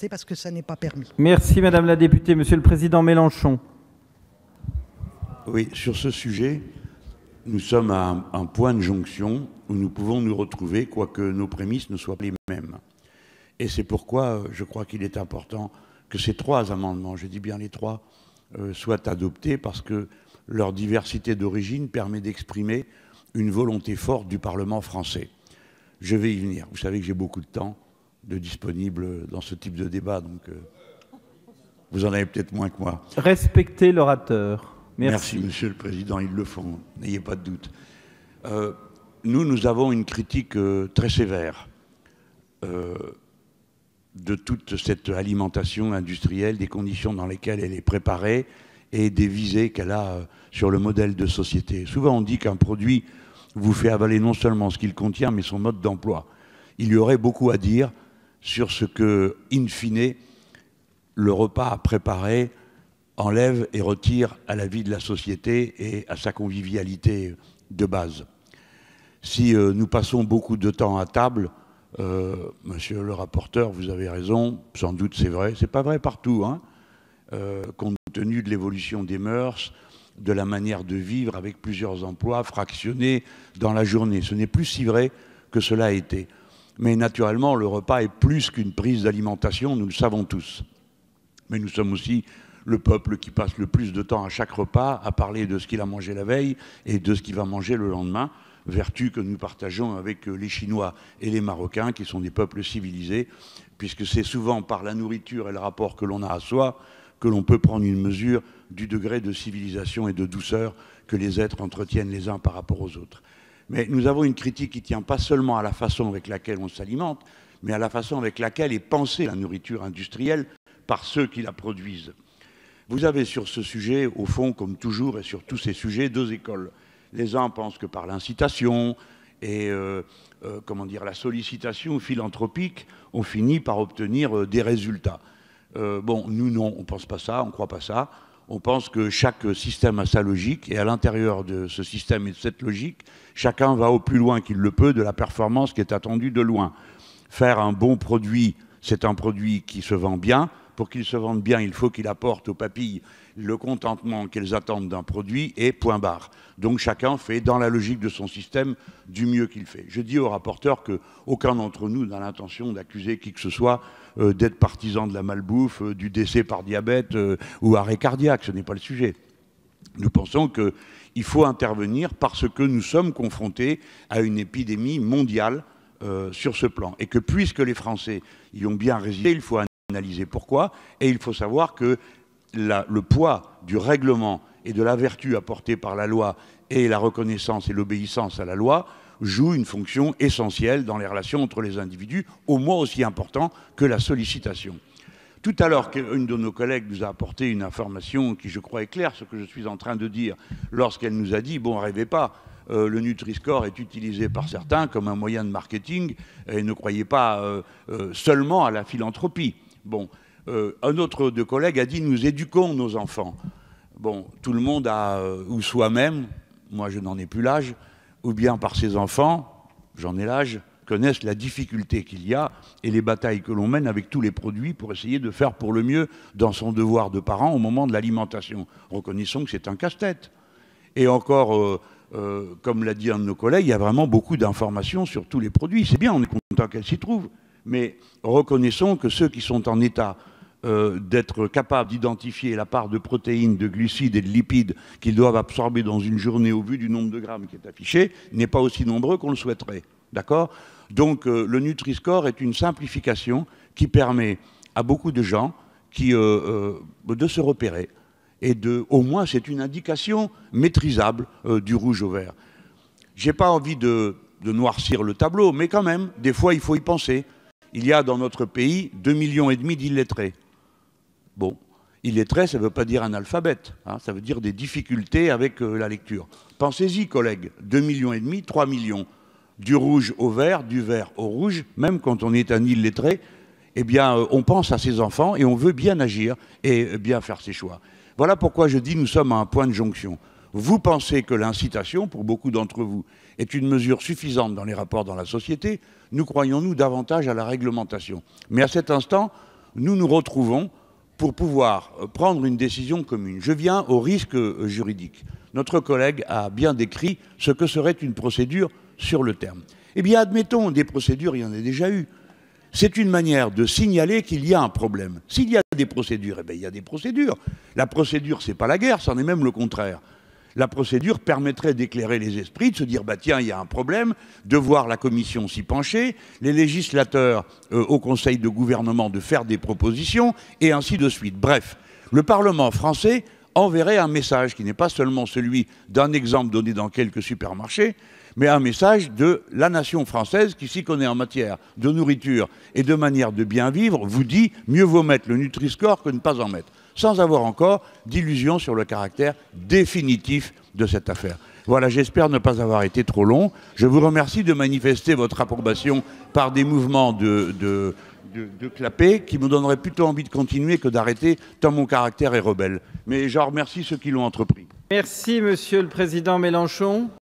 c'est parce que ça n'est pas permis. Merci Madame la députée. Monsieur le Président Mélenchon. Oui, sur ce sujet, nous sommes à un point de jonction où nous pouvons nous retrouver, quoique nos prémices ne soient pas les mêmes. Et c'est pourquoi je crois qu'il est important que ces trois amendements, je dis bien les trois, soient adoptés, parce que leur diversité d'origine permet d'exprimer une volonté forte du Parlement français. Je vais y venir. Vous savez que j'ai beaucoup de temps de disponible dans ce type de débat, donc vous en avez peut-être moins que moi. Respectez l'orateur. Merci. Merci, Monsieur le Président, ils le font, n'ayez pas de doute. Nous avons une critique très sévère de toute cette alimentation industrielle, des conditions dans lesquelles elle est préparée et des visées qu'elle a sur le modèle de société. Souvent, on dit qu'un produit vous fait avaler non seulement ce qu'il contient, mais son mode d'emploi. Il y aurait beaucoup à dire sur ce que, in fine, le repas à préparer enlève et retire à la vie de la société et à sa convivialité de base. Si nous passons beaucoup de temps à table, monsieur le rapporteur, vous avez raison, sans doute c'est vrai, c'est pas vrai partout, hein, compte tenu de l'évolution des mœurs, de la manière de vivre avec plusieurs emplois fractionnés dans la journée. Ce n'est plus si vrai que cela a été. Mais naturellement, le repas est plus qu'une prise d'alimentation, nous le savons tous. Mais nous sommes aussi le peuple qui passe le plus de temps à chaque repas à parler de ce qu'il a mangé la veille et de ce qu'il va manger le lendemain, vertu que nous partageons avec les Chinois et les Marocains, qui sont des peuples civilisés, puisque c'est souvent par la nourriture et le rapport que l'on a à soi que l'on peut prendre une mesure du degré de civilisation et de douceur que les êtres entretiennent les uns par rapport aux autres. Mais nous avons une critique qui ne tient pas seulement à la façon avec laquelle on s'alimente, mais à la façon avec laquelle est pensée la nourriture industrielle par ceux qui la produisent. Vous avez sur ce sujet, au fond, comme toujours, et sur tous ces sujets, deux écoles. Les uns pensent que par l'incitation et la sollicitation philanthropique, on finit par obtenir des résultats. Bon, nous, non, on ne pense pas ça, on ne croit pas ça. On pense que chaque système a sa logique, et à l'intérieur de ce système et de cette logique, chacun va au plus loin qu'il le peut de la performance qui est attendue de loin. Faire un bon produit, c'est un produit qui se vend bien. Pour qu'il se vende bien, il faut qu'il apporte aux papilles le contentement qu'elles attendent d'un produit, et point barre. Donc chacun fait, dans la logique de son système, du mieux qu'il fait. Je dis au rapporteur qu'aucun d'entre nous n'a l'intention d'accuser qui que ce soit d'être partisan de la malbouffe, du décès par diabète ou arrêt cardiaque. Ce n'est pas le sujet. Nous pensons qu'il faut intervenir parce que nous sommes confrontés à une épidémie mondiale sur ce plan. Et que puisque les Français y ont bien résisté, il faut analyser pourquoi, et il faut savoir que le poids du règlement et de la vertu apportée par la loi et la reconnaissance et l'obéissance à la loi joue une fonction essentielle dans les relations entre les individus, au moins aussi important que la sollicitation. Tout à l'heure, une de nos collègues nous a apporté une information qui, je crois, éclaire ce que je suis en train de dire lorsqu'elle nous a dit « Bon, rêvez pas, le Nutri-Score est utilisé par certains comme un moyen de marketing et ne croyez pas seulement à la philanthropie. » Bon, un autre de collègues a dit « Nous éduquons nos enfants. » Bon, tout le monde a, ou soi-même, moi je n'en ai plus l'âge, ou bien par ses enfants, j'en ai l'âge, connaissent la difficulté qu'il y a et les batailles que l'on mène avec tous les produits pour essayer de faire pour le mieux dans son devoir de parent au moment de l'alimentation. Reconnaissons que c'est un casse-tête. Et encore, comme l'a dit un de nos collègues, il y a vraiment beaucoup d'informations sur tous les produits. C'est bien, on est content qu'elles s'y trouvent. Mais reconnaissons que ceux qui sont en état d'être capables d'identifier la part de protéines, de glucides et de lipides qu'ils doivent absorber dans une journée au vu du nombre de grammes qui est affiché, n'est pas aussi nombreux qu'on le souhaiterait. D'accord ? Donc le Nutri-Score est une simplification qui permet à beaucoup de gens de se repérer. Et au moins, c'est une indication maîtrisable du rouge au vert. Je n'ai pas envie de noircir le tableau, mais quand même, des fois, il faut y penser. Il y a dans notre pays 2,5 millions d'illettrés. Bon, illettré, ça ne veut pas dire analphabète, hein, ça veut dire des difficultés avec la lecture. Pensez-y, collègues, 2,5 millions, 3 millions, du rouge au vert, du vert au rouge, même quand on est un illettré, eh bien, on pense à ses enfants et on veut bien agir et bien faire ses choix. Voilà pourquoi je dis nous sommes à un point de jonction. Vous pensez que l'incitation, pour beaucoup d'entre vous, est une mesure suffisante dans les rapports dans la société. Nous croyons, nous, davantage à la réglementation. Mais à cet instant, nous nous retrouvons pour pouvoir prendre une décision commune. Je viens au risque juridique. Notre collègue a bien décrit ce que serait une procédure sur le terme. Eh bien, admettons, des procédures, il y en a déjà eu. C'est une manière de signaler qu'il y a un problème. S'il y a des procédures, eh bien, il y a des procédures. La procédure, c'est pas la guerre, c'en est même le contraire. La procédure permettrait d'éclairer les esprits, de se dire, bah tiens, il y a un problème, de voir la commission s'y pencher, les législateurs au Conseil de gouvernement de faire des propositions, et ainsi de suite. Bref, le Parlement français enverrait un message qui n'est pas seulement celui d'un exemple donné dans quelques supermarchés, mais un message de la nation française qui s'y connaît en matière de nourriture et de manière de bien vivre, vous dit mieux vaut mettre le Nutri-Score que ne pas en mettre, sans avoir encore d'illusions sur le caractère définitif de cette affaire. Voilà, j'espère ne pas avoir été trop long. Je vous remercie de manifester votre approbation par des mouvements de clapet qui me donneraient plutôt envie de continuer que d'arrêter tant mon caractère est rebelle. Mais je remercie ceux qui l'ont entrepris. Merci, Monsieur le Président Mélenchon.